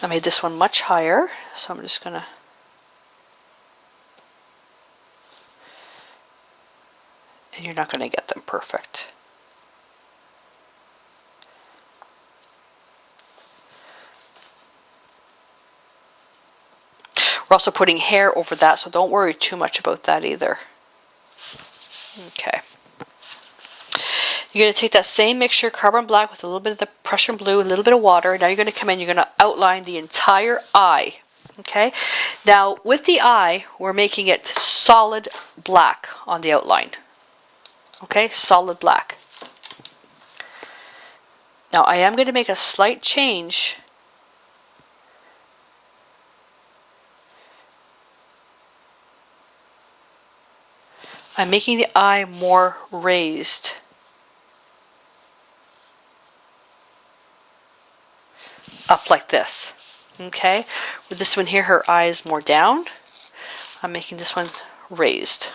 I made this one much higher, so I'm just gonna and you're not gonna get them perfect. We're also putting hair over that, so don't worry too much about that either. Okay. You're going to take that same mixture, carbon black with a little bit of the Prussian blue, a little bit of water. Now you're going to come in, you're going to outline the entire eye. Okay. Now with the eye, we're making it solid black on the outline. Okay, solid black. Now I am going to make a slight change. I'm making the eye more raised. Up like this. Okay? With this one here, her eye is more down. I'm making this one raised.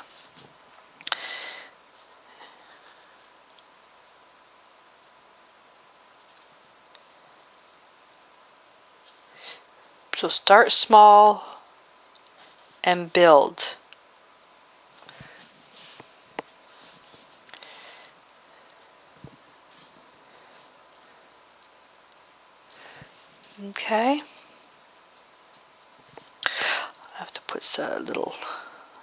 So start small and build. Okay. I have to put a little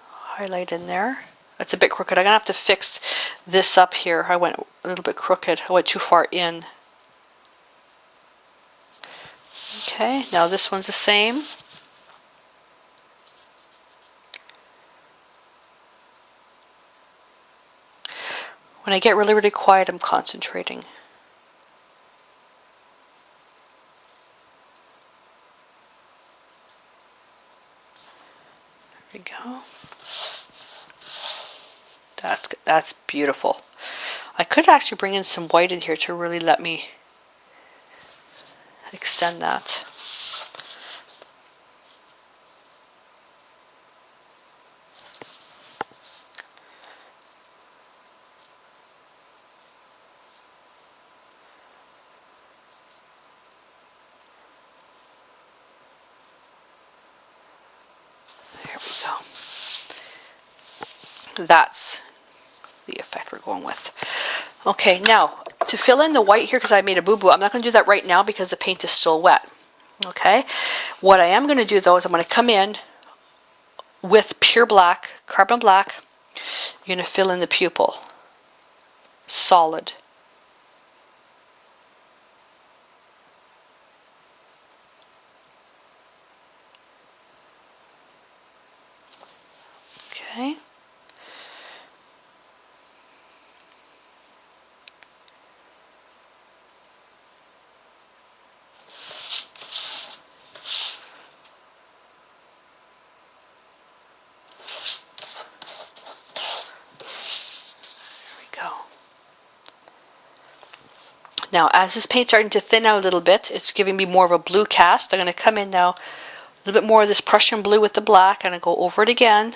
highlight in there. That's a bit crooked. I'm going to have to fix this up here. I went a little bit crooked. I went too far in. Okay, now this one's the same. When I get really, really quiet, I'm concentrating. There we go. That's beautiful. I could actually bring in some white in here to really let me extend that. There we go. That's the effect we're going with. Okay, now to fill in the white here, because I made a boo-boo, I'm not going to do that right now because the paint is still wet. Okay, what I am going to do though is I'm going to come in with pure black, carbon black. You're going to fill in the pupil. Solid. Okay. Now, as this paint's starting to thin out a little bit, it's giving me more of a blue cast. I'm going to come in now, a little bit more of this Prussian blue with the black, and I go over it again.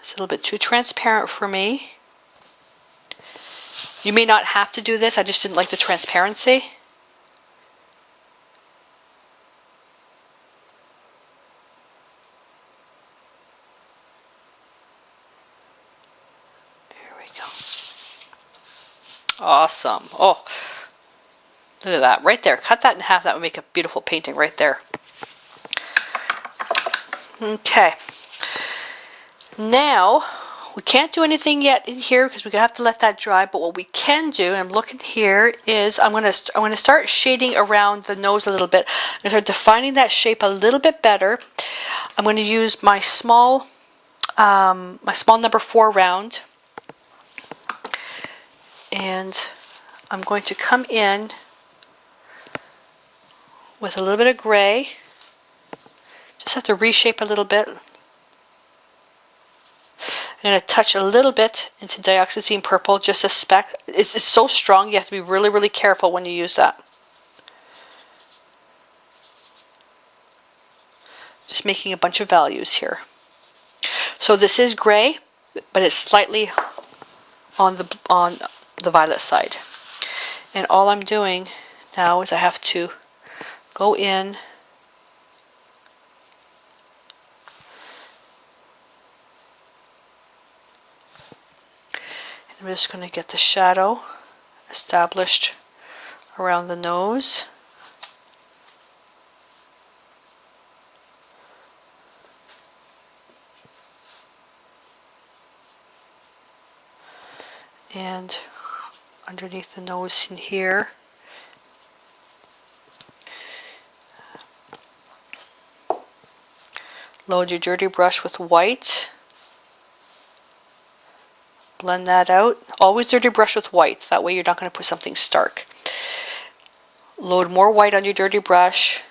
It's a little bit too transparent for me. You may not have to do this, I just didn't like the transparency. Awesome. Oh, look at that right there. Cut that in half. That would make a beautiful painting right there. Okay. Now, we can't do anything yet in here because we have to let that dry. But what we can do, and I'm looking here, is I'm going to start shading around the nose a little bit. I'm going to start defining that shape a little bit better. I'm going to use my small number 4 round. And I'm going to come in with a little bit of gray. Just have to reshape a little bit. I'm going to touch a little bit into dioxazine purple, just a speck. It's so strong, you have to be really, really careful when you use that. Just making a bunch of values here. So this is gray, but it's slightly on the violet side. And all I'm doing now is I have to go in and I'm just going to get the shadow established around the nose. And underneath the nose in here. Load your dirty brush with white. Blend that out. Always dirty brush with white. That way you're not going to put something stark. Load more white on your dirty brush.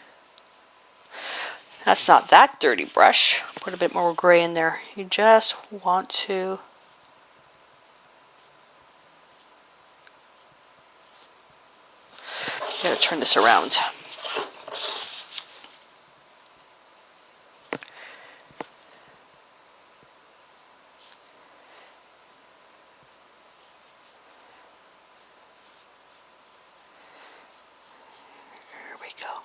That's not that dirty brush. Put a bit more gray in there. You just want to gotta turn this around. There we go.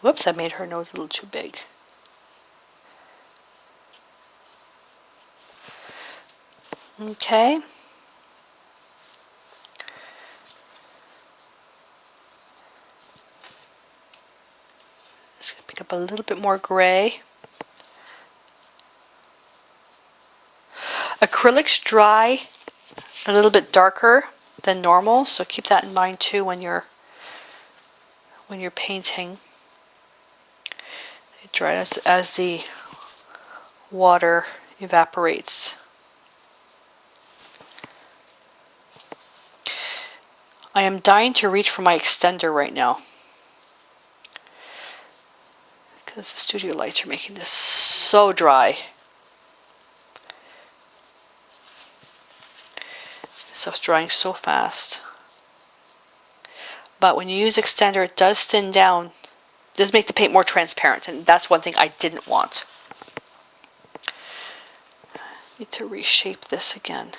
Whoops, I made her nose a little too big. Okay. Just gonna pick up a little bit more gray. Acrylics dry a little bit darker than normal, so keep that in mind too when you're painting. It dries as the water evaporates. I am dying to reach for my extender right now because the studio lights are making this so dry. Stuff's drying so fast. But when you use extender, it does thin down. It does make the paint more transparent, and that's one thing I didn't want. Need to reshape this again.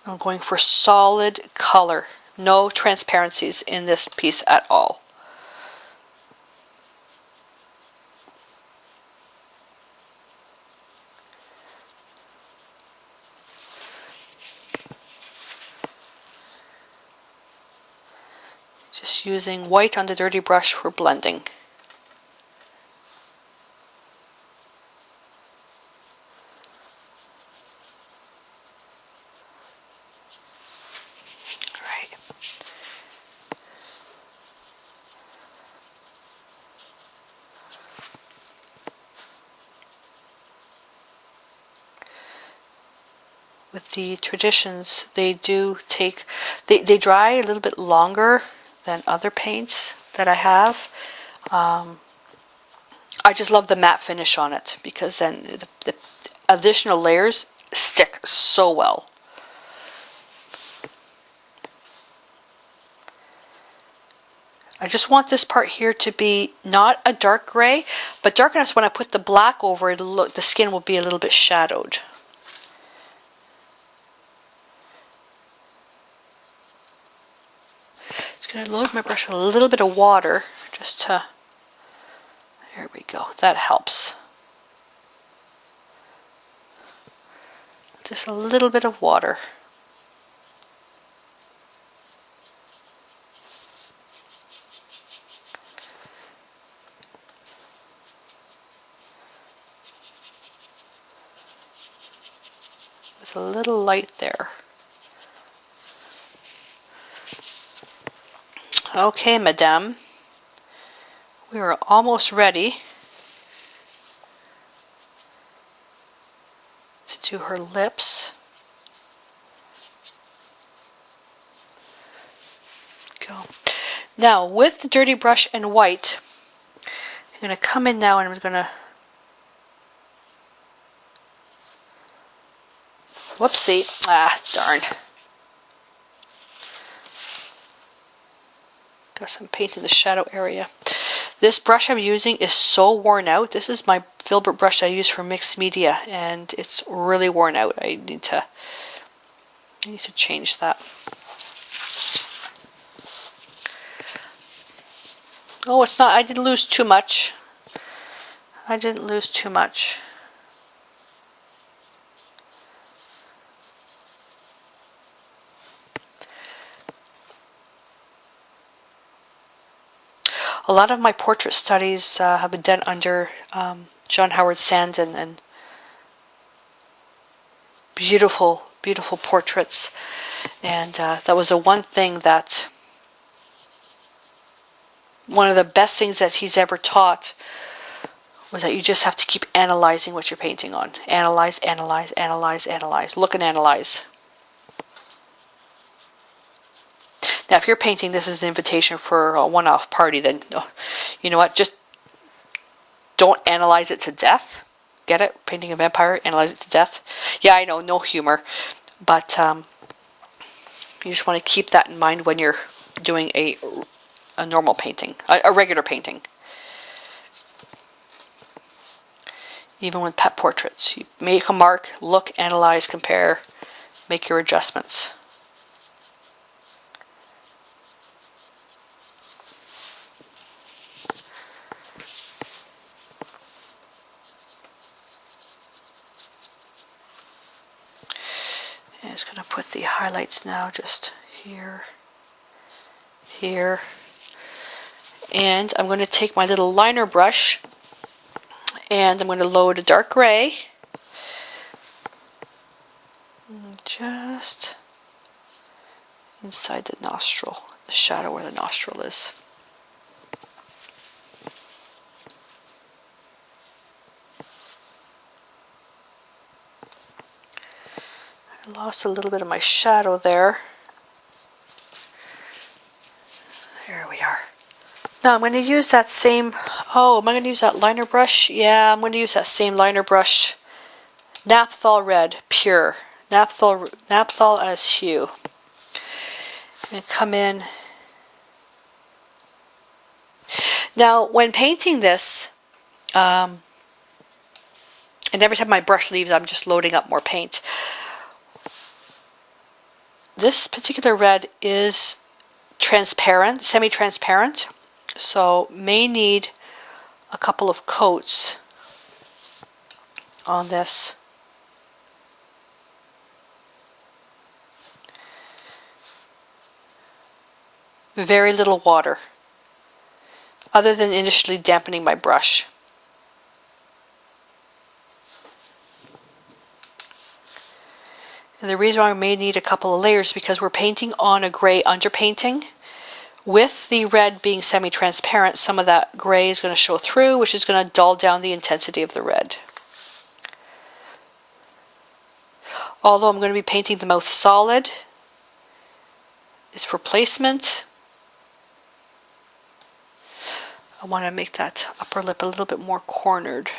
I'm going for solid color. No transparencies in this piece at all. Just using white on the dirty brush for blending. With the traditions, they do take, they dry a little bit longer than other paints that I have. I just love the matte finish on it because then the additional layers stick so well. I just want this part here to be not a dark gray, but dark enough so when I put the black over it, the skin will be a little bit shadowed. Just going to load my brush with a little bit of water just to, there we go, that helps. Just a little bit of water. It's a little light there. Okay, madame, we are almost ready to do her lips. Go. Now, with the dirty brush and white, I'm going to come in now and I'm going to, whoopsie, darn. Got some paint in the shadow area. This brush I'm using is so worn out. This is my filbert brush I use for mixed media, and it's really worn out. I need to change that. Oh, it's not, I didn't lose too much. I didn't lose too much. A lot of my portrait studies have been done under John Howard Sandon, and beautiful, beautiful portraits. And that was the one thing that, one of the best things that he's ever taught was that you just have to keep analyzing what you're painting on. Analyze, analyze, analyze, analyze. Look and analyze. Now, if you're painting this as an invitation for a one-off party, then you know what? Just don't analyze it to death. Get it? Painting a vampire, analyze it to death. Yeah, I know, no humor. But you just want to keep that in mind when you're doing a normal painting, a regular painting. Even with pet portraits. You make a mark, look, analyze, compare, make your adjustments. I'm just going to put the highlights now just here, here. And I'm going to take my little liner brush and I'm going to load a dark gray. Just inside the nostril, the shadow where the nostril is. I lost a little bit of my shadow there. There we are. Now I'm going to use that same, oh, am I going to use that liner brush? Yeah, I'm going to use that same liner brush. Naphthol Red, pure. Naphthol as hue. And come in. Now, when painting this, and every time my brush leaves, I'm just loading up more paint. This particular red is transparent, semi-transparent, so may need a couple of coats on this. Very little water, other than initially dampening my brush. And the reason why I may need a couple of layers is because we're painting on a gray underpainting. With the red being semi-transparent, some of that gray is going to show through, which is going to dull down the intensity of the red. Although I'm going to be painting the mouth solid, it's for placement. I want to make that upper lip a little bit more cornered.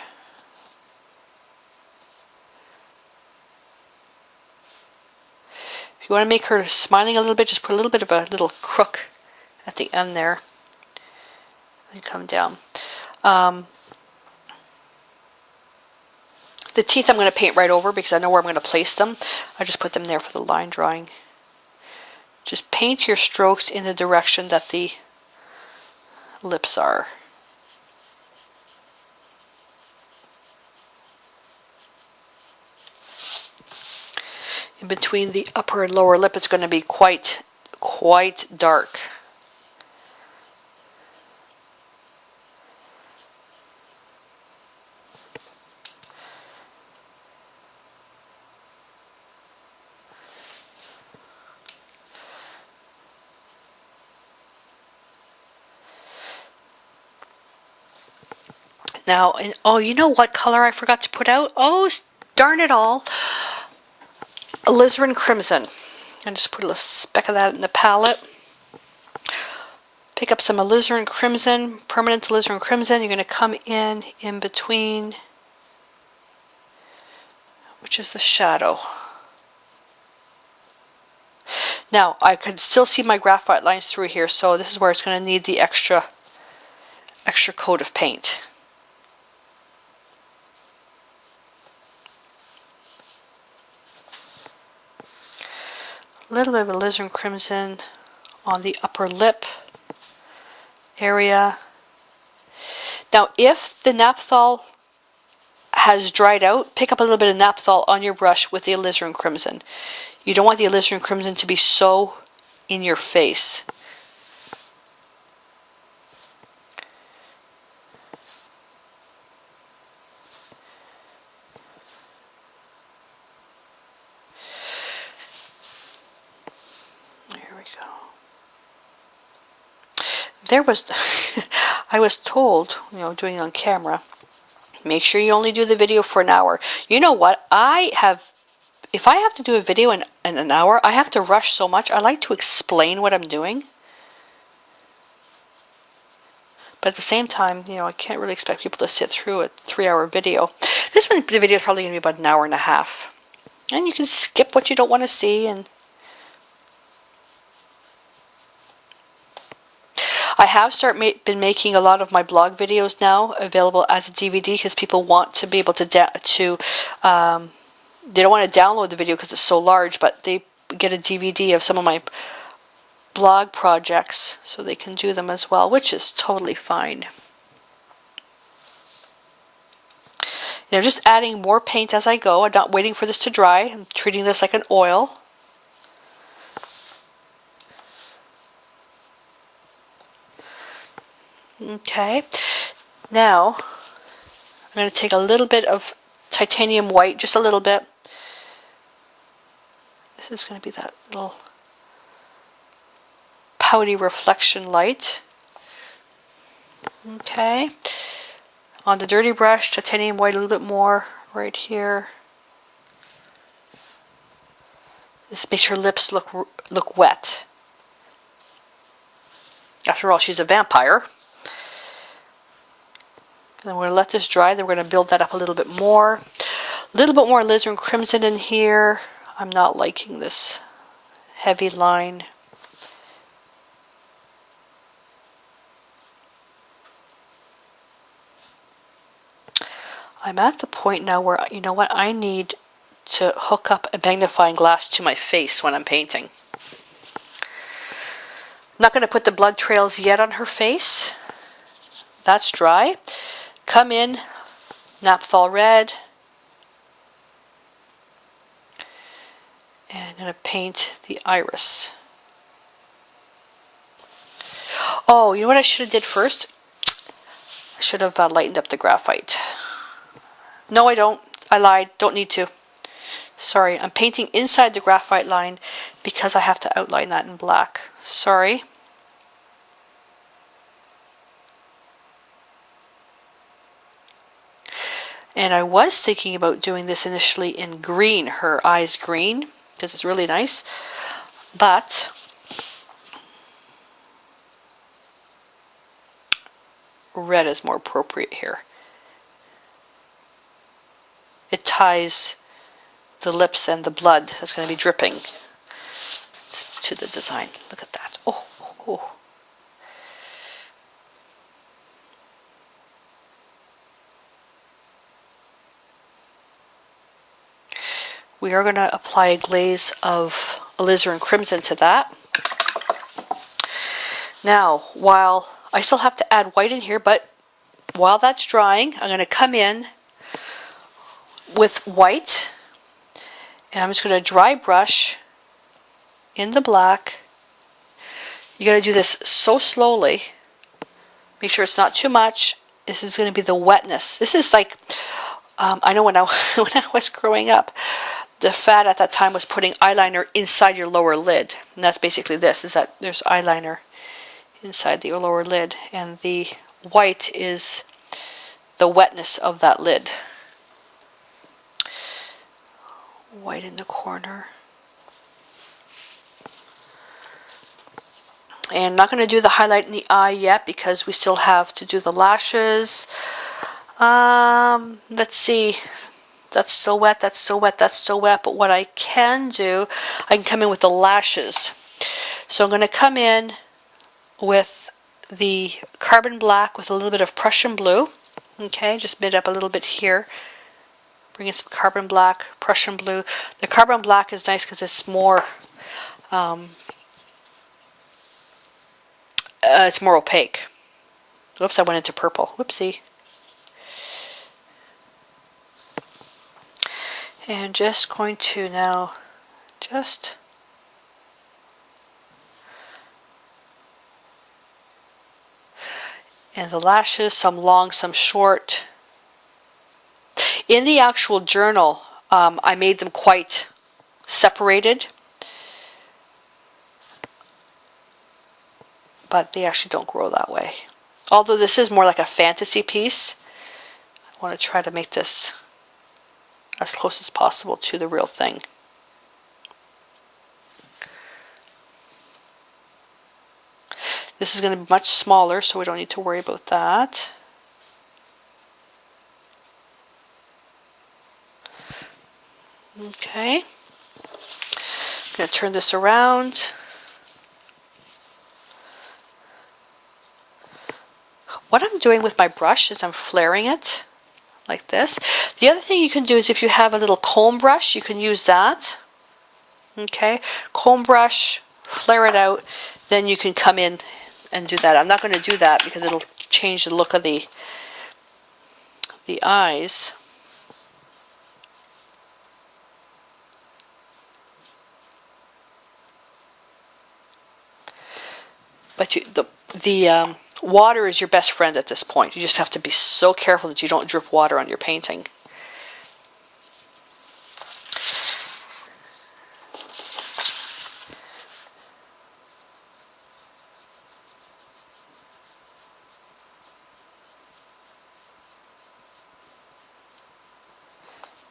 If you want to make her smiling a little bit, just put a little bit of a little crook at the end there. And come down. The teeth I'm going to paint right over because I know where I'm going to place them. I just put them there for the line drawing. Just paint your strokes in the direction that the lips are. In between the upper and lower lip, it's going to be quite dark. Now, oh, you know what color I forgot to put out? Oh, darn it all. Alizarin Crimson. And just put a little speck of that in the palette. Pick up some alizarin crimson, permanent alizarin crimson. You're going to come in between, which is the shadow. Now, I could still see my graphite lines through here, so this is where it's going to need the extra extra coat of paint. A little bit of alizarin crimson on the upper lip area. Now, if the naphthol has dried out, pick up a little bit of naphthol on your brush with the alizarin crimson. You don't want the alizarin crimson to be so in your face. I was told, doing it on camera, make sure you only do the video for an hour. You know what? If I have to do a video in an hour, I have to rush so much. I like to explain what I'm doing. But at the same time, I can't really expect people to sit through a 3-hour video. This one, the video is probably going to be about an hour and a half. And you can skip what you don't want to see. And I have been making a lot of my blog videos now available as a DVD because people want to be able to they don't want to download the video because it's so large, but they get a DVD of some of my blog projects so they can do them as well, which is totally fine. Just adding more paint as I go. I'm not waiting for this to dry. I'm treating this like an oil. Okay, now I'm going to take a little bit of titanium white, just a little bit. This is going to be that little pouty reflection light. Okay, on the dirty brush, titanium white a little bit more right here. This makes her lips look wet. After all, she's a vampire. Then we're going to let this dry. Then we're going to build that up a little bit more. A little bit more alizarin crimson in here. I'm not liking this heavy line. I'm at the point now where, you know what, I need to hook up a magnifying glass to my face when I'm painting. I'm not going to put the blood trails yet on her face. That's dry. Come in, naphthol red, and I'm going to paint the iris. Oh, you know what I should have did first? I should have lightened up the graphite. No, I don't. I lied. Don't need to. Sorry, I'm painting inside the graphite line because I have to outline that in black. Sorry. And I was thinking about doing this initially in green, her eyes green, because it's really nice. But red is more appropriate here. It ties the lips and the blood that's going to be dripping to the design. Look at that. Oh, oh, oh. We are going to apply a glaze of alizarin crimson to that. Now, while I still have to add white in here, but while that's drying, I'm going to come in with white, and I'm just going to dry brush in the black. You got to do this so slowly. Make sure it's not too much. This is going to be the wetness. This is like, I know when I was growing up, the fad at that time was putting eyeliner inside your lower lid. And that's basically this, is that there's eyeliner inside the lower lid. And the white is the wetness of that lid. White in the corner. And I'm not going to do the highlight in the eye yet because we still have to do the lashes. Let's see. That's still wet, that's still wet, that's still wet. But what I can do, I can come in with the lashes. So I'm going to come in with the carbon black with a little bit of Prussian blue. Okay, just mid up a little bit here. Bring in some carbon black, Prussian blue. The carbon black is nice because it's more opaque. Whoops, I went into purple. Whoopsie. And just going to now just and the lashes, some long, some short. In the actual journal, I made them quite separated, but they actually don't grow that way. Although this is more like a fantasy piece, I want to try to make this as close as possible to the real thing. This is going to be much smaller, so we don't need to worry about that. Okay. I'm going to turn this around. What I'm doing with my brush is I'm flaring it like this. The other thing you can do is if you have a little comb brush, you can use that. Okay, comb brush, flare it out, then you can come in and do that. I'm not going to do that because it'll change the look of the eyes. But the water is your best friend at this point. You just have to be so careful that you don't drip water on your painting.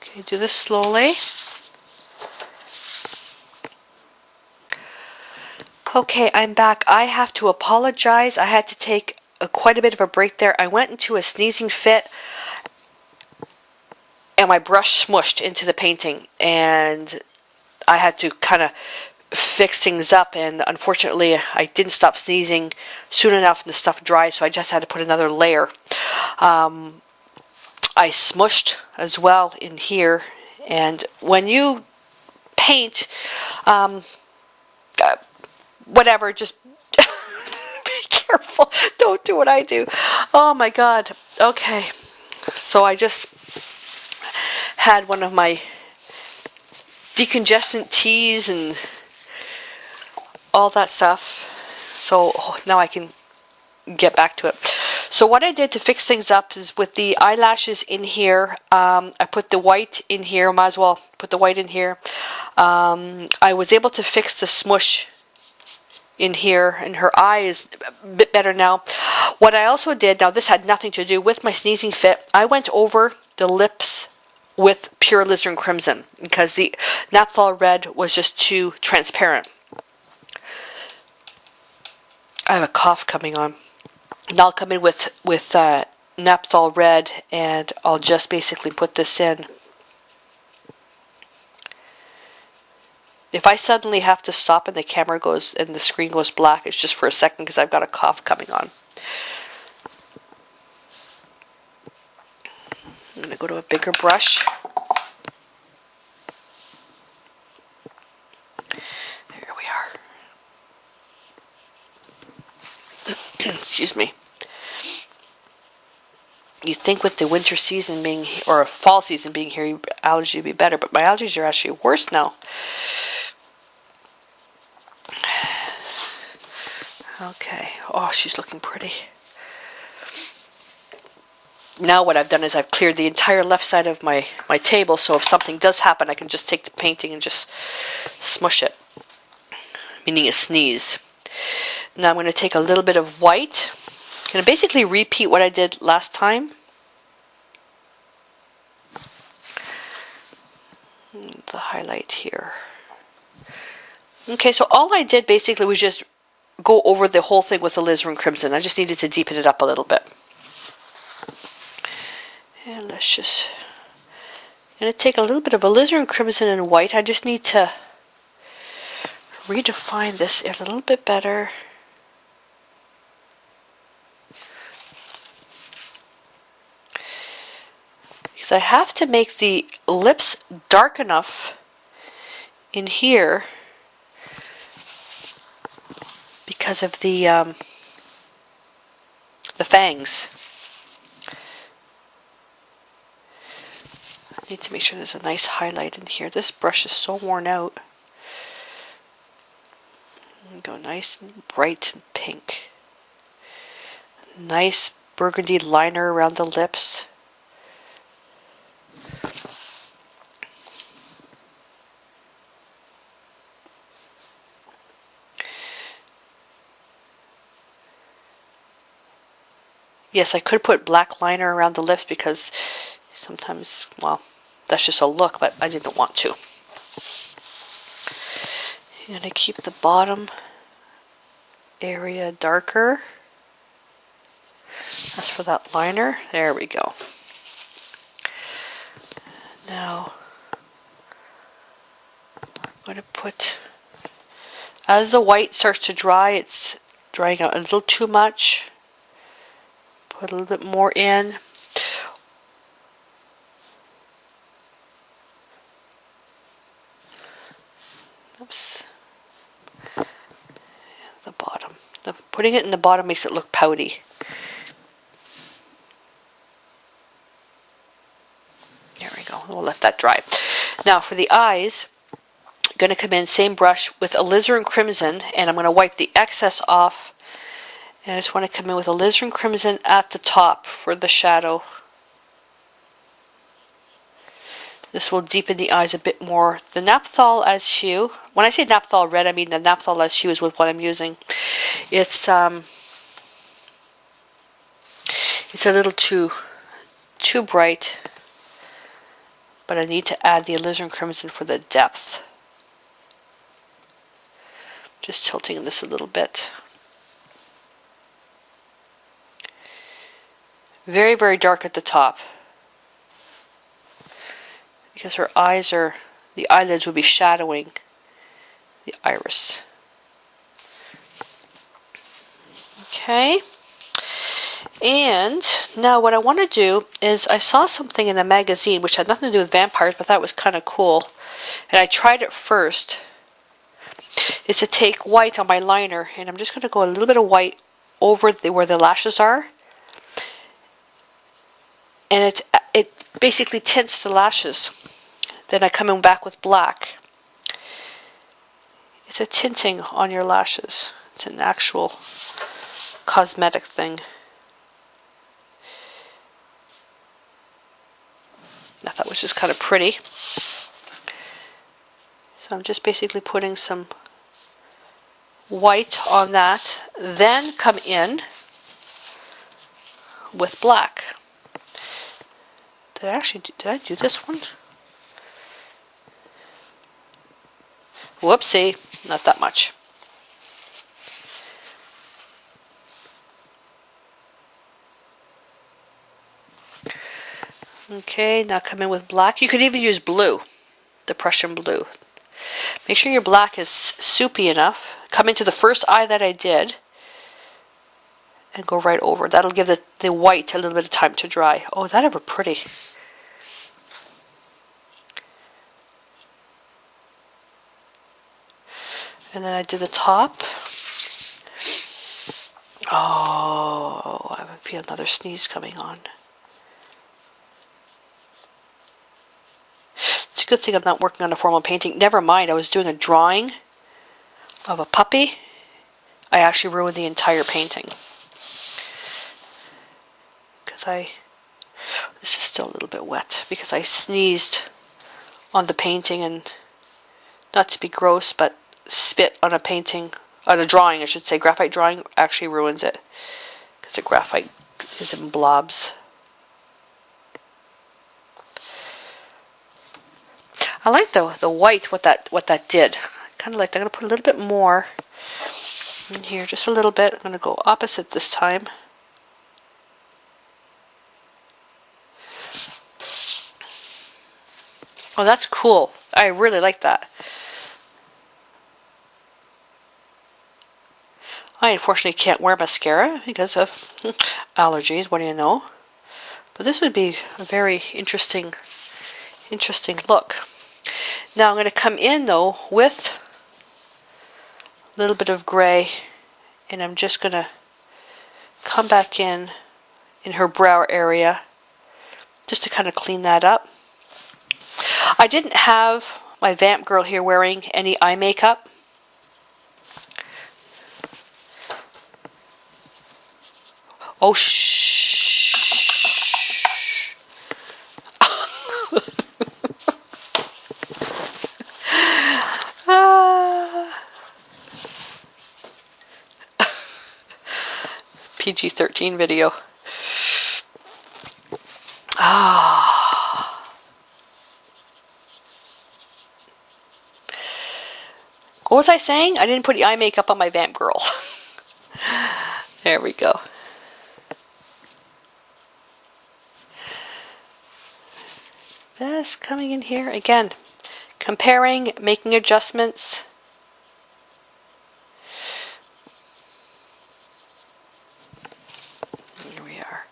Okay, do this slowly. Okay, I'm back. I have to apologize. I had to take quite a bit of a break there. I went into a sneezing fit and my brush smushed into the painting and I had to kind of fix things up, and unfortunately I didn't stop sneezing soon enough and the stuff dried, so I just had to put another layer. I smushed as well in here, and when you paint whatever, just be careful. Don't do what I do. Oh my god. Okay. So I just had one of my decongestant teas and all that stuff. So now I can get back to it. So what I did to fix things up is with the eyelashes in here, I put the white in here. Might as well put the white in here. I was able to fix the smush in here, and her eye is a bit better now. What I also did, now this had nothing to do with my sneezing fit, I went over the lips with pure alizarin crimson because the naphthol red was just too transparent. I have a cough coming on. Now I'll come in with naphthol red, and I'll just basically put this in. If I suddenly have to stop and the camera goes and the screen goes black, it's just for a second because I've got a cough coming on. I'm going to go to a bigger brush. Here we are. Excuse me. You'd think with the winter season being, or fall season being here, allergy would be better, but my allergies are actually worse now. Okay. Oh, she's looking pretty. Now what I've done is I've cleared the entire left side of my table, so if something does happen, I can just take the painting and just smush it, meaning a sneeze. Now I'm going to take a little bit of white. I'm going to basically repeat what I did last time. The highlight here. Okay, so all I did basically was just go over the whole thing with alizarin crimson. I just needed to deepen it up a little bit. And let's just... I'm going to take a little bit of alizarin crimson and white. I just need to redefine this a little bit better. because I have to make the lips dark enough in here because of the fangs. I need to make sure there's a nice highlight in here. This brush is so worn out. Go nice and bright and pink. Nice burgundy liner around the lips. Yes, I could put black liner around the lips because sometimes, well, that's just a look, but I didn't want to. I'm going to keep the bottom area darker. That's for that liner. There we go. Now, I'm going to put, as the white starts to dry, it's drying out a little too much. Put a little bit more in. Oops. The bottom. Putting it in the bottom makes it look pouty. There we go. We'll let that dry. Now for the eyes, I'm going to come in same brush with alizarin crimson, and I'm going to wipe the excess off. And I just want to come in with alizarin crimson at the top for the shadow. This will deepen the eyes a bit more. The Naphthol as hue, when I say Naphthol red, I mean the Naphthol as hue is what I'm using. It's a little too bright, but I need to add the alizarin crimson for the depth. Just tilting this a little bit. Very, very dark at the top. Because her eyes are, the eyelids would be shadowing the iris. Okay. And now what I want to do is, I saw something in a magazine which had nothing to do with vampires, but I thought it was kind of cool. And I tried it first. Is to take white on my liner, and I'm just going to go a little bit of white over where the lashes are. And it basically tints the lashes. Then I come in back with black. It's a tinting on your lashes. It's an actual cosmetic thing. I thought it was just kind of pretty. So I'm just basically putting some white on that. Then come in with black. Did I do this one? Whoopsie, not that much. Okay, now come in with black. You could even use blue, the Prussian blue. Make sure your black is soupy enough. Come into the first eye that I did and go right over. That'll give the white a little bit of time to dry. Oh, that ever pretty. And then I did the top. Oh, I feel another sneeze coming on. It's a good thing I'm not working on a formal painting. Never mind, I was doing a drawing of a puppy. I actually ruined the entire painting. Because this is still a little bit wet, because I sneezed on the painting, and not to be gross, but spit on a painting, on a drawing I should say, graphite drawing actually ruins it, because the graphite is in blobs. I like the white, what that did. Kind of like, I'm going to put a little bit more in here, just a little bit. I'm going to go opposite this time. Oh, that's cool. I really like that. I unfortunately can't wear mascara because of allergies, what do you know? But So this would be a very interesting look. Now I'm going to come in though with a little bit of gray, and I'm just going to come back in her brow area just to kind of clean that up. I didn't have my Vamp girl here wearing any eye makeup. Oh, shh. PG-13 video. What was I saying? I didn't put the eye makeup on my Vamp girl. There we go. Just coming in here again, comparing, making adjustments. Here we are.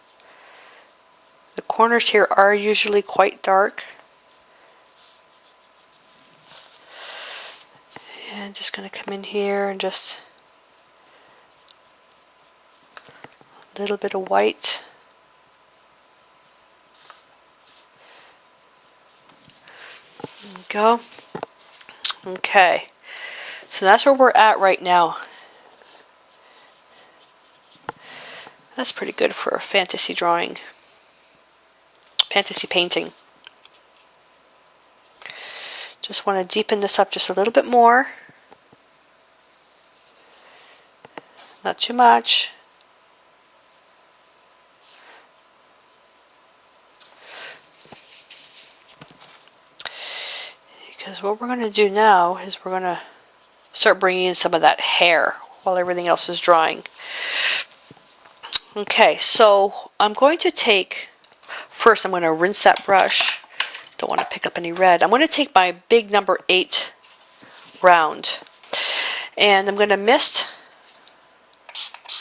The corners here are usually quite dark. And just going to come in here and just a little bit of white. There we go. Okay, so that's where we're at right now. That's pretty good for a fantasy drawing, fantasy painting. Just want to deepen this up just a little bit more. Not too much. Because what we're going to do now is we're going to start bringing in some of that hair while everything else is drying. Okay, so I'm going to take, first I'm going to rinse that brush. Don't want to pick up any red. I'm going to take my big number 8 round, and I'm going to mist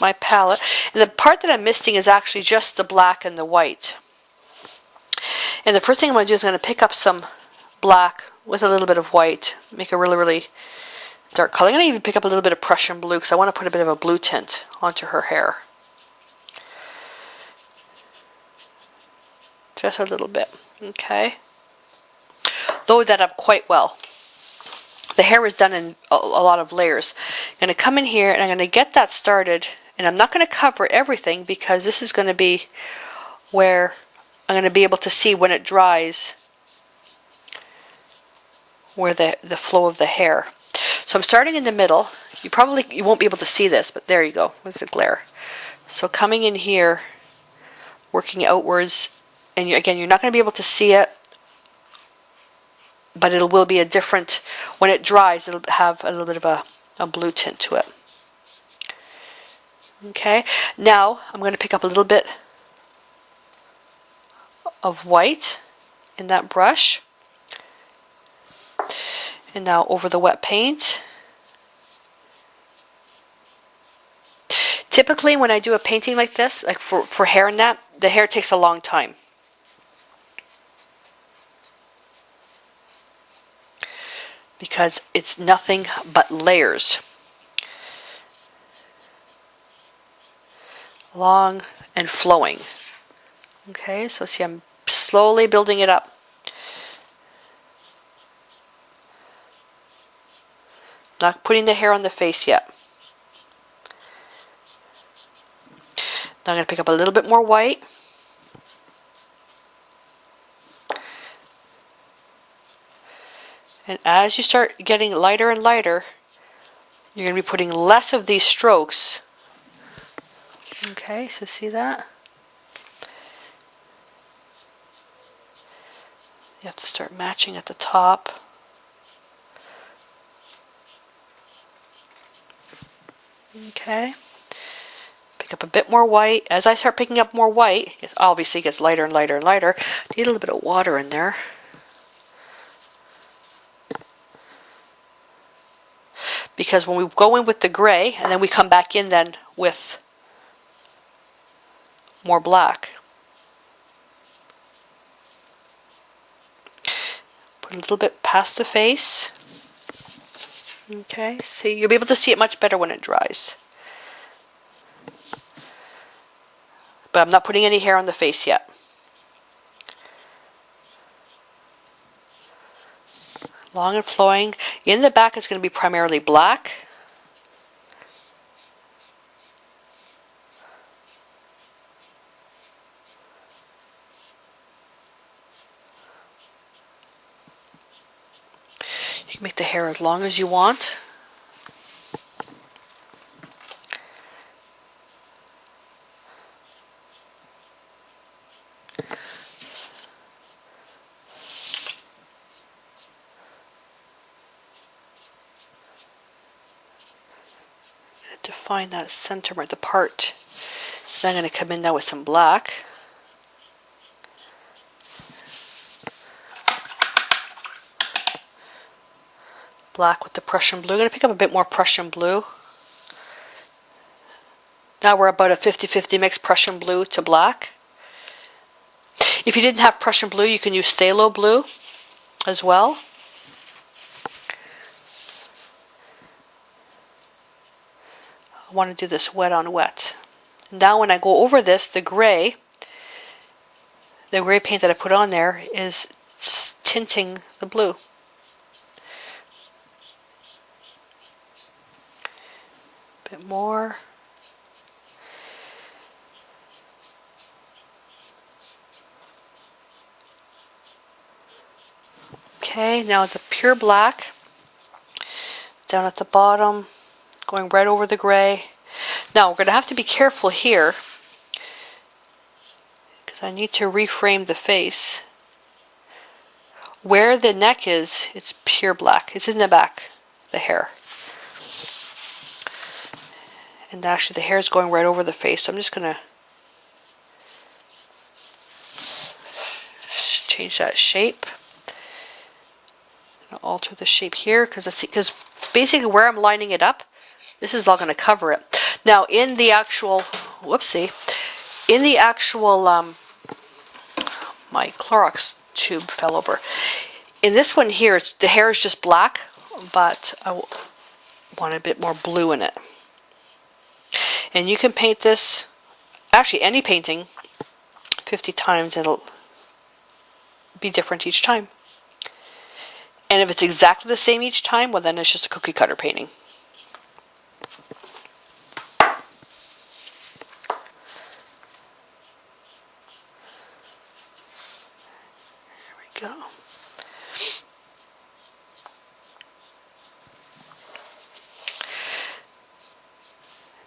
my palette. And the part that I'm misting is actually just the black and the white. And the first thing I'm going to do is I'm going to pick up some black with a little bit of white, make a really, really dark color. I'm going to even pick up a little bit of Prussian blue because I want to put a bit of a blue tint onto her hair. Just a little bit. Okay. Though that up quite well. The hair is done in a lot of layers. I'm going to come in here and I'm going to get that started, and I'm not going to cover everything because this is going to be where I'm going to be able to see when it dries where the flow of the hair. So I'm starting in the middle. You won't be able to see this, but there you go. There's the glare. So coming in here, working outwards, and again, you're not going to be able to see it, but it will be a different, when it dries, it'll have a little bit of a blue tint to it. Okay, now I'm going to pick up a little bit of white in that brush, and now over the wet paint. Typically when I do a painting like this, like for hair and that, the hair takes a long time. Because it's nothing but layers. Long and flowing. Okay, so see, I'm slowly building it up. Not putting the hair on the face yet. Now I'm going to pick up a little bit more white. And as you start getting lighter and lighter, you're going to be putting less of these strokes. Okay, so see that? You have to start matching at the top. Okay. Pick up a bit more white. As I start picking up more white, it obviously gets lighter and lighter and lighter. Need a little bit of water in there. Because when we go in with the gray, and then we come back in then with more black. Put a little bit past the face. Okay, see, you'll be able to see it much better when it dries. But I'm not putting any hair on the face yet. Long and flowing. In the back, it's going to be primarily black. You can make the hair as long as you want. Define that center, the part. So I'm going to come in now with some black. Black with the Prussian blue. I'm going to pick up a bit more Prussian blue. Now we're about a 50-50 mix Prussian blue to black. If you didn't have Prussian blue, you can use phthalo blue as well. I want to do this wet on wet. Now when I go over this, the gray paint that I put on there is tinting the blue. A bit more. Okay, now the pure black down at the bottom, going right over the gray. Now we're going to have to be careful here because I need to reframe the face. Where the neck is, it's pure black. It's in the back, the hair. And actually the hair is going right over the face, so I'm just going to change that shape. I'm going to alter the shape here because basically where I'm lining it up, this is all going to cover it. Now in the actual, my Clorox tube fell over. In this one here, the hair is just black, but I want a bit more blue in it. And you can paint this, actually any painting, 50 times, it'll be different each time. And if it's exactly the same each time, well then it's just a cookie cutter painting. Go.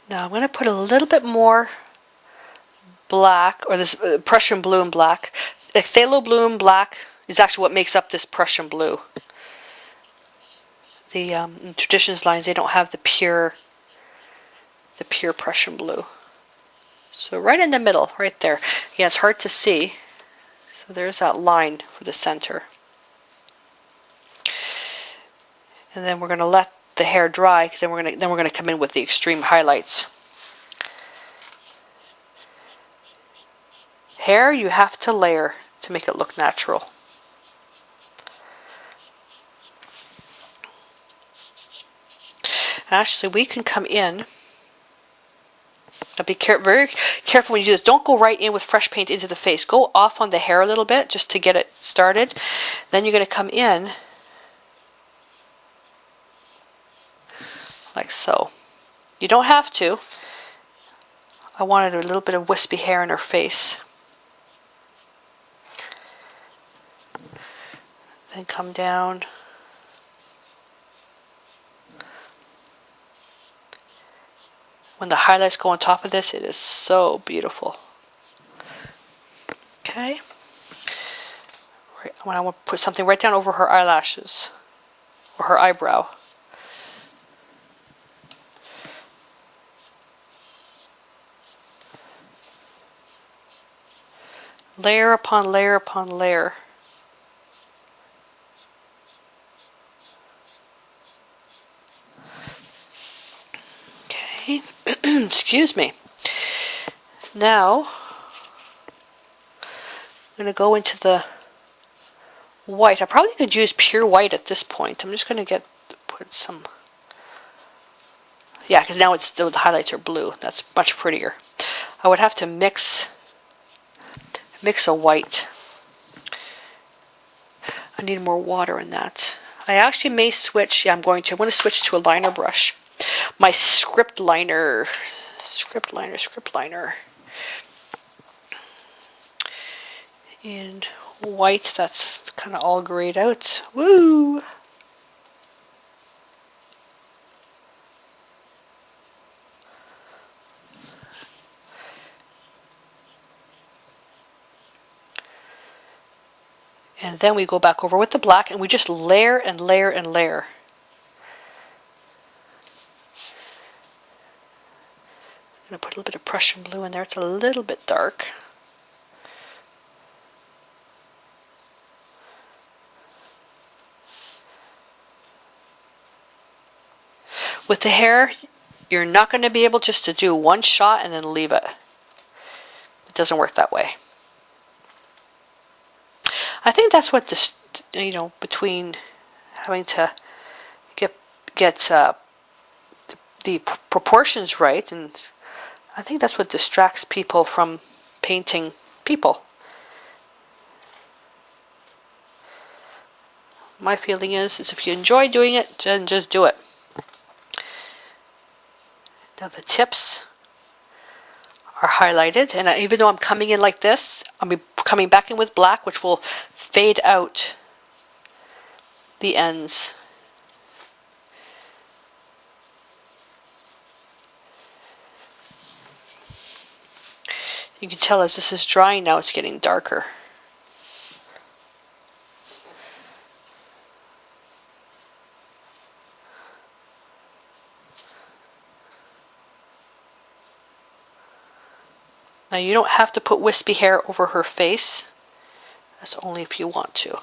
Now I'm going to put a little bit more black, or this Prussian blue and black. The phthalo blue and black is actually what makes up this Prussian blue. The in Traditions lines, they don't have the pure Prussian blue. So right in the middle, right there. Yeah, it's hard to see. So there's that line for the center. And then we're going to let the hair dry because then we're going to come in with the extreme highlights. Hair you have to layer to make it look natural. Actually, we can come in. Now be very careful when you do this. Don't go right in with fresh paint into the face. Go off on the hair a little bit just to get it started. Then you're going to come in like so. You don't have to. I wanted a little bit of wispy hair in her face. Then come down. When the highlights go on top of this, it is so beautiful. Okay. I want to put something right down over her eyelashes or her eyebrow. Layer upon layer upon layer. Okay. Excuse me. Now, I'm going to go into the white. I probably could use pure white at this point. I'm just going to put some. Yeah, because now the highlights are blue. That's much prettier. I would have to mix a white. I need more water in that. I actually may switch. Yeah, I'm going to switch to a liner brush. My script liner. And white, that's kind of all grayed out. Woo! And then we go back over with the black and we just layer and layer and layer. I'm going to put a little bit of Prussian blue in there. It's a little bit dark. With the hair, you're not going to be able just to do one shot and then leave it. It doesn't work that way. I think that's what this, between having to get the proportions right, and I think that's what distracts people from painting people. My feeling is if you enjoy doing it, then just do it. Now the tips are highlighted, and even though I'm coming in like this, I'll be coming back in with black, which will fade out the ends. You can tell as this is drying now, it's getting darker. Now you don't have to put wispy hair over her face. That's only if you want to.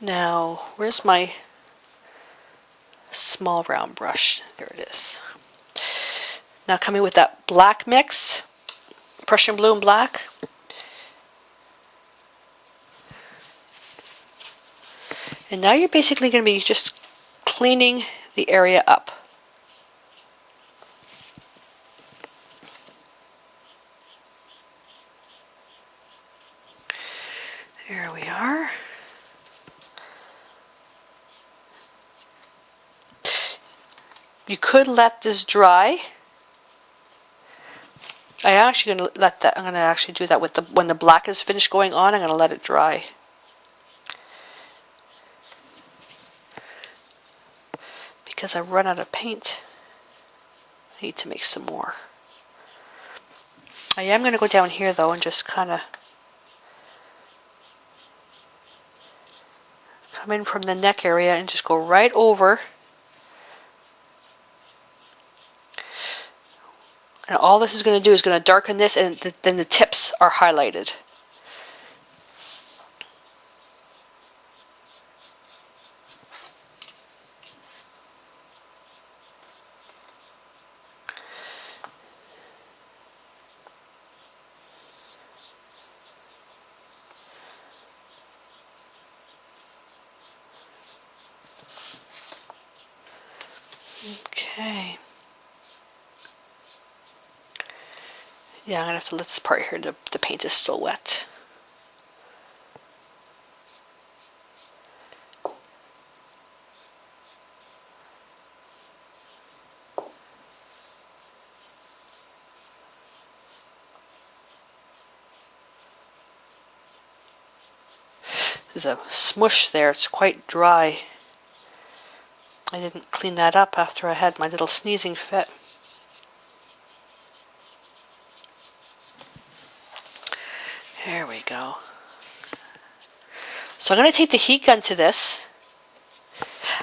Now, where's my small round brush? There it is. Now coming with that black mix, Prussian blue and black. And now you're basically going to be just cleaning the area up. There we are. You could let this dry. I'm going to actually do that when the black is finished going on. I'm going to let it dry. Because I've run out of paint, I need to make some more. I am going to go down here though and just kind of come in from the neck area and just go right over. And all this is going to do is going to darken this, and then the tips are highlighted. Okay. Yeah, I'm going to have to let this part here, the paint is still wet. There's a smush there, it's quite dry. I didn't clean that up after I had my little sneezing fit. There we go. So I'm going to take the heat gun to this.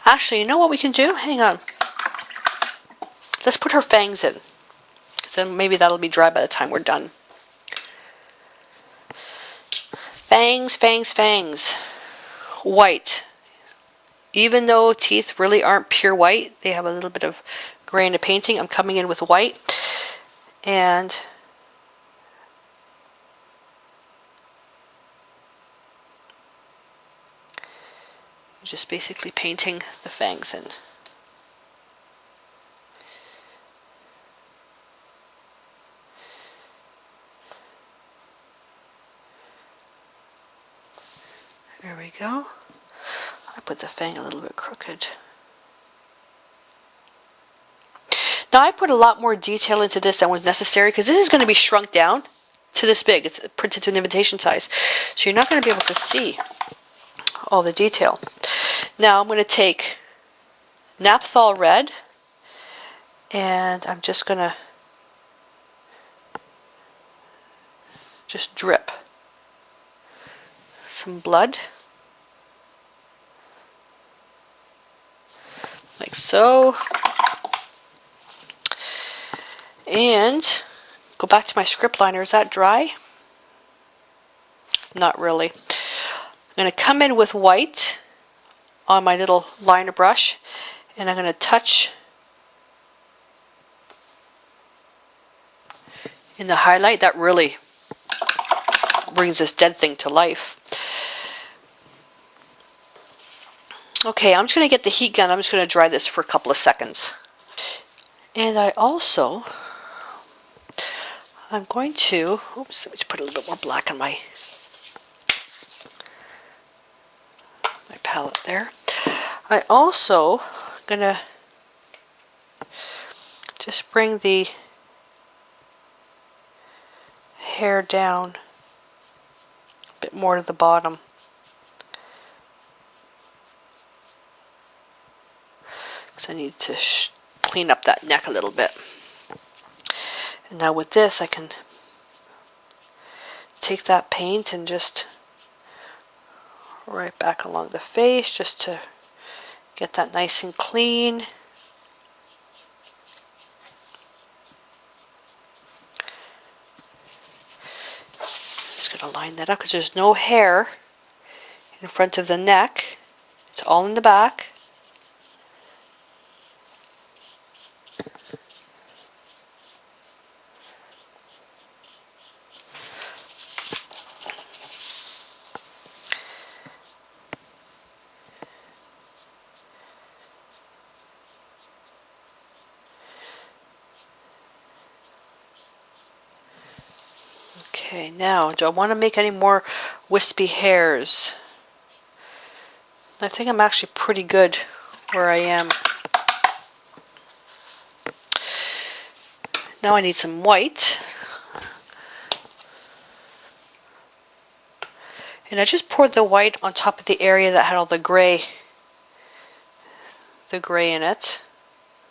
Actually, you know what we can do? Hang on. Let's put her fangs in. Because then maybe that'll be dry by the time we're done. Fangs, fangs, fangs. White. even though teeth really aren't pure white, they have a little bit of gray in the painting. I'm coming in with white and just basically painting the fangs in. There we go. I put the fang a little bit crooked. Now I put a lot more detail into this than was necessary because this is going to be shrunk down to this big. It's printed to an invitation size. So you're not going to be able to see all the detail. Now I'm going to take Naphthol red and I'm just going to just drip some blood like so, and go back to my script liner. Is that dry? Not really. I'm going to come in with white on my little liner brush and I'm going to touch in the highlight. That really brings this dead thing to life. Okay, I'm just going to get the heat gun. I'm just going to dry this for a couple of seconds. And I'm going to, oops, let me just put a little bit more black on my palette there. I also going to just bring the hair down a bit more to the bottom. I need to clean up that neck a little bit. And now with this I can take that paint and just right back along the face just to get that nice and clean. Just going to line that up because there's no hair in front of the neck. It's all in the back. Okay, now, do I want to make any more wispy hairs? I think I'm actually pretty good where I am. Now I need some white. And I just poured the white on top of the area that had all the gray in it.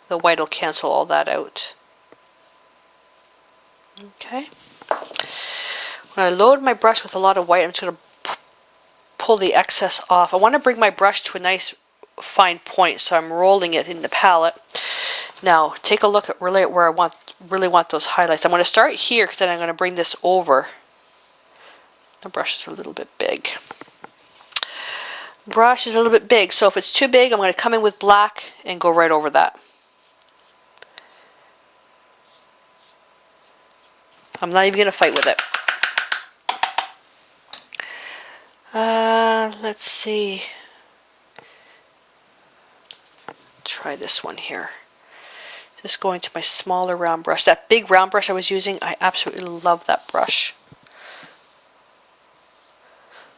The white will cancel all that out. Okay. When I load my brush with a lot of white, I'm just going to pull the excess off. I want to bring my brush to a nice fine point, so I'm rolling it in the palette. Now, take a look at where I really want those highlights. I'm going to start here because then I'm going to bring this over. The brush is a little bit big. Brush is a little bit big, so if it's too big, I'm going to come in with black and go right over that. I'm not even going to fight with it. Let's see. Try this one here. Just going to my smaller round brush. That big round brush I was using, I absolutely love that brush.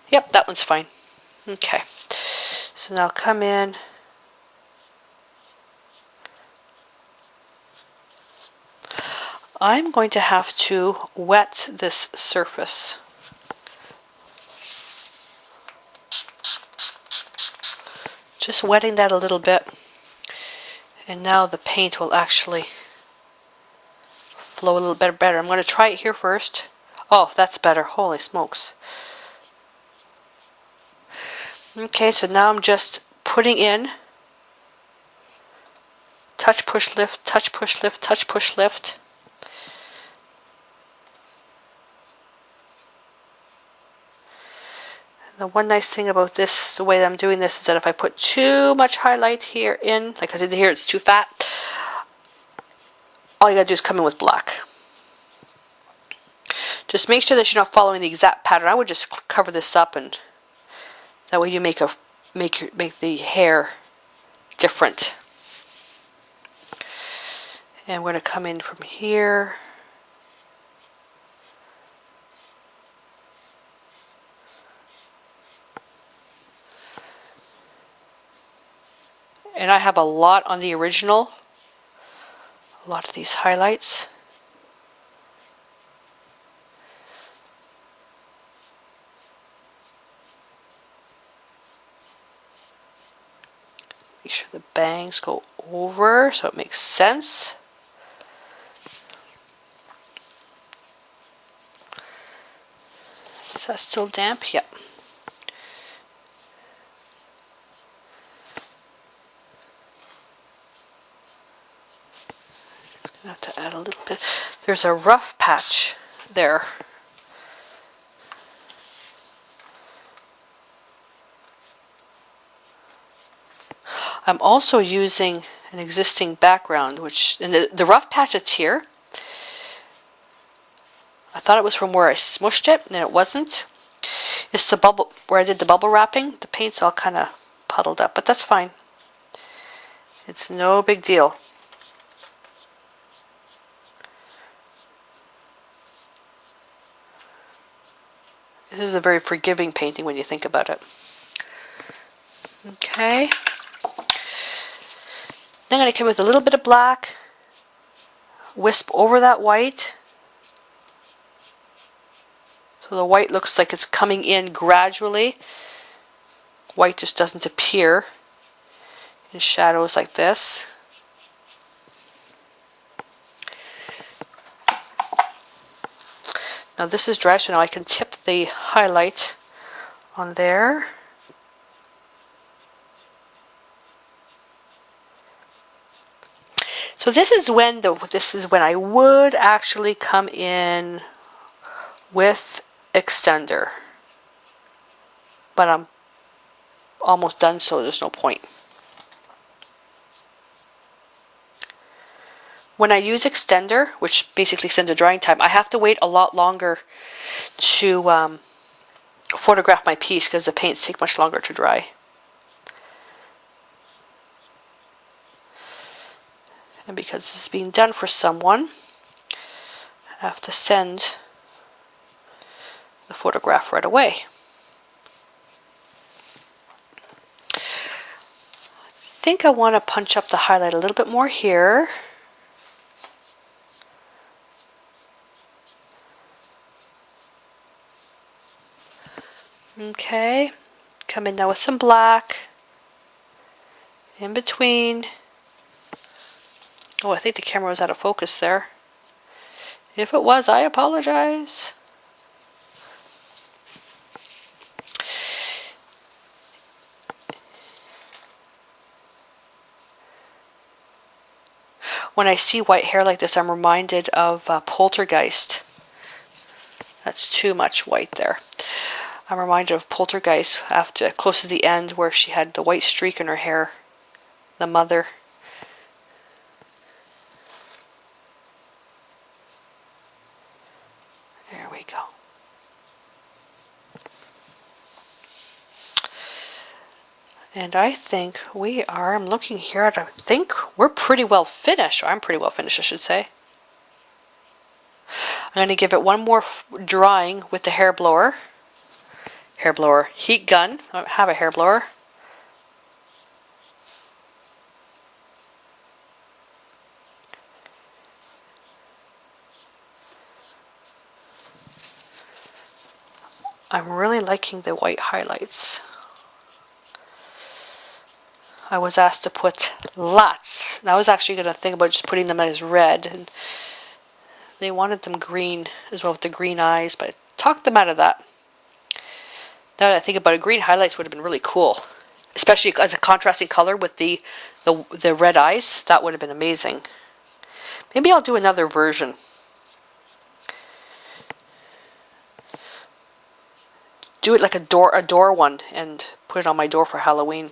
Yep, that one's fine. Okay. So now come in. I'm going to have to wet this surface. Just wetting that a little bit. And now the paint will actually flow a little bit better. I'm going to try it here first. Oh, that's better. Holy smokes. Okay, so now I'm just putting in touch, push, lift, touch, push, lift, touch, push, lift. The one nice thing about this, the way that I'm doing this, is that if I put too much highlight here in, like I did here, it's too fat, all you gotta do is come in with black. Just make sure that you're not following the exact pattern. I would just cover this up, and that way you make the hair different. And we're going to come in from here. And I have a lot on the original. A lot of these highlights. Make sure the bangs go over so it makes sense. Is that still damp? Yep. I have to add a little bit. There's a rough patch there. I'm also using an existing background, which, and the rough patch that's here, I thought it was from where I smushed it, and it wasn't. It's the bubble, where I did the bubble wrapping. The paint's all kind of puddled up, but that's fine. It's no big deal. This is a very forgiving painting when you think about it. Okay. Then I'm going to come with a little bit of black, wisp over that white, so the white looks like it's coming in gradually. White just doesn't appear in shadows like this. Now this is dry, so now I can tip the highlight on there. So this is when I would actually come in with extender, but I'm almost done, so there's no point. When I use extender, which basically extends the drying time, I have to wait a lot longer to photograph my piece because the paints take much longer to dry. And because this is being done for someone, I have to send the photograph right away. I think I want to punch up the highlight a little bit more here. Okay, come in now with some black in between. Oh, I think the camera was out of focus there. If it was, I apologize. When I see white hair like this, I'm reminded of Poltergeist. That's too much white there. I'm reminded of Poltergeist after close to the end where she had the white streak in her hair. The mother. There we go. And I think we are, I'm looking here, I think we're pretty well finished. I'm pretty well finished, I should say. I'm going to give it one more drying with the hair blower. Hair blower, heat gun. I don't have a hair blower. I'm really liking the white highlights. I was asked to put lots. And I was actually going to think about just putting them as red. And they wanted them green as well with the green eyes, but I talked them out of that. Now that I think about it, green highlights would have been really cool. Especially as a contrasting color with the red eyes. That would have been amazing. Maybe I'll do another version. do it like a door one and put it on my door for Halloween.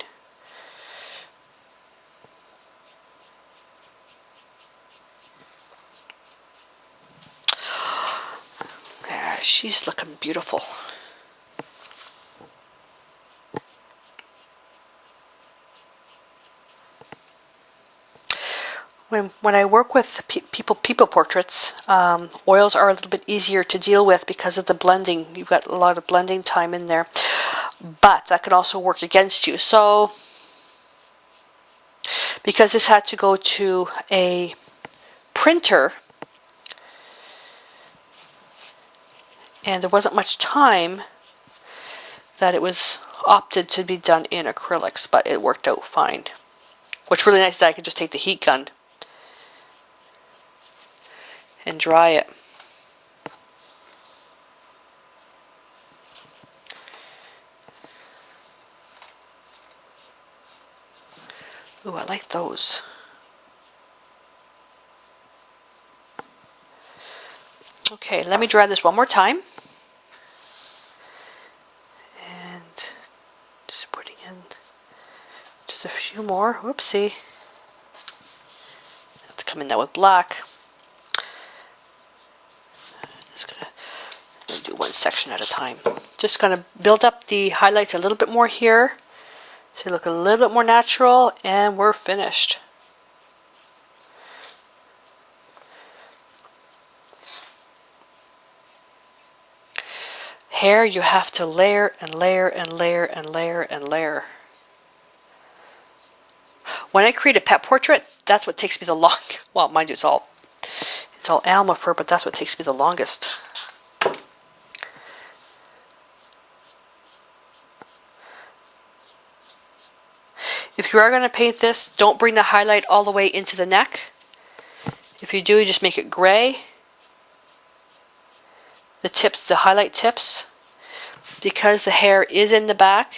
Yeah, she's looking beautiful. When I work with people portraits, oils are a little bit easier to deal with because of the blending. You've got a lot of blending time in there, but that can also work against you. So, because this had to go to a printer, and there wasn't much time, that it was opted to be done in acrylics, but it worked out fine. What's really nice is that I could just take the heat gun and dry it. Ooh, I like those. Okay, let me dry this one more time. And just putting in just a few more. Whoopsie. Have to come in now with black. Just gonna do one section at a time. Just gonna build up the highlights a little bit more here, so they look a little bit more natural, and we're finished. Hair, you have to layer and layer and layer and layer and layer. When I create a pet portrait, that's what takes me the longest. Well, mind you, it's all animal fur, but that's what takes me the longest. If you are going to paint this, don't bring the highlight all the way into the neck. If you do, you just make it gray. The tips, the highlight tips, because the hair is in the back,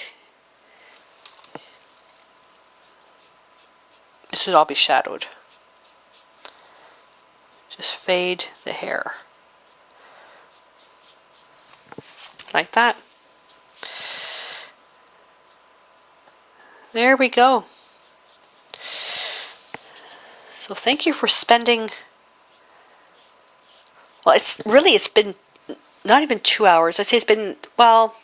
this should all be shadowed. Just fade the hair. Like that. There we go. So thank you for spending, well, it's been not even 2 hours. I'd say it's been, well,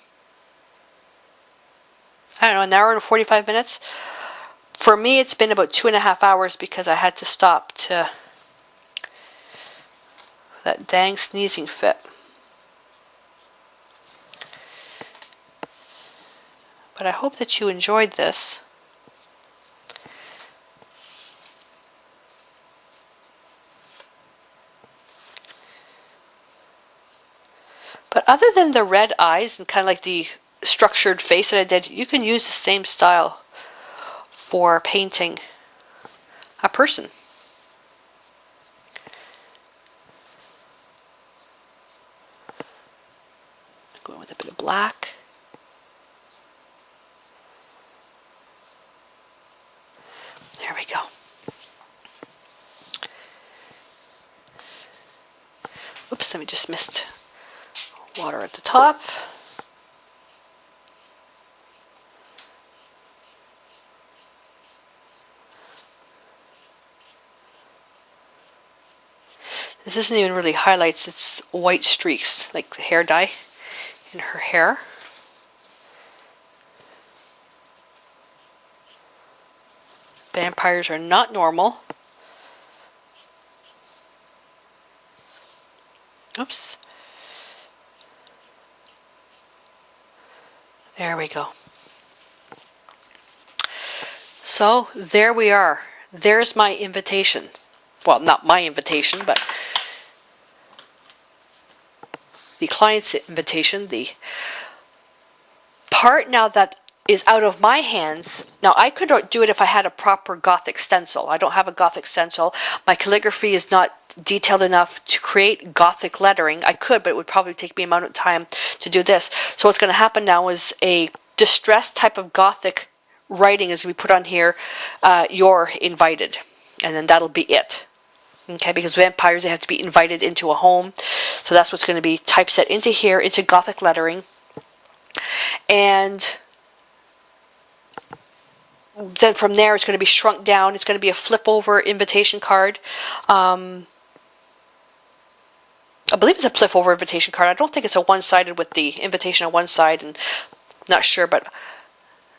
I don't know, an hour and 45 minutes. For me, it's been about 2.5 hours because I had to stop to that dang sneezing fit. But I hope that you enjoyed this. But other than the red eyes and kind of like the structured face that I did, you can use the same style for painting a person. Going with a bit of black. There we go. Oops, I just missed water at the top. This isn't even really highlights, it's white streaks, like hair dye in her hair. Vampires are not normal. Oops. There we go. So there we are. There's my invitation. Well, not my invitation, but the client's invitation. The part now that is out of my hands. Now, I could do it if I had a proper Gothic stencil. I don't have a Gothic stencil. My calligraphy is not detailed enough to create Gothic lettering. I could, but it would probably take me a amount of time to do this. So what's going to happen now is a distressed type of Gothic writing is going to be put on here. You're invited. And then that'll be it. Okay, because vampires, they have to be invited into a home. So that's what's going to be typeset into here, into Gothic lettering. and then from there it's going to be shrunk down. It's going to be a flip over invitation card. I believe it's a flip over invitation card. I don't think it's a one-sided with the invitation on one side, and not sure, but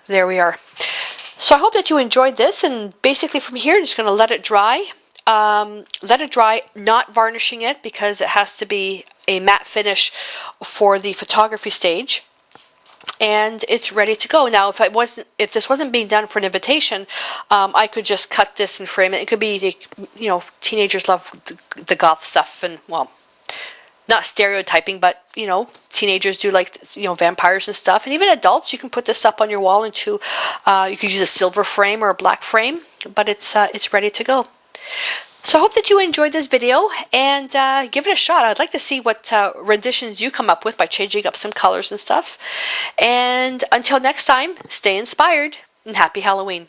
there we are. So I hope that you enjoyed this, and basically from here I'm just going to let it dry. Let it dry, not varnishing it, because it has to be a matte finish for the photography stage. And it's ready to go. Now, if this wasn't being done for an invitation, I could just cut this and frame it. It could be, teenagers love the goth stuff, and well, not stereotyping, but teenagers do like vampires and stuff, and even adults. You can put this up on your wall into. You could use a silver frame or a black frame, but it's ready to go. So I hope that you enjoyed this video, and give it a shot. I'd like to see what renditions you come up with by changing up some colors and stuff. And until next time, stay inspired, and happy Halloween.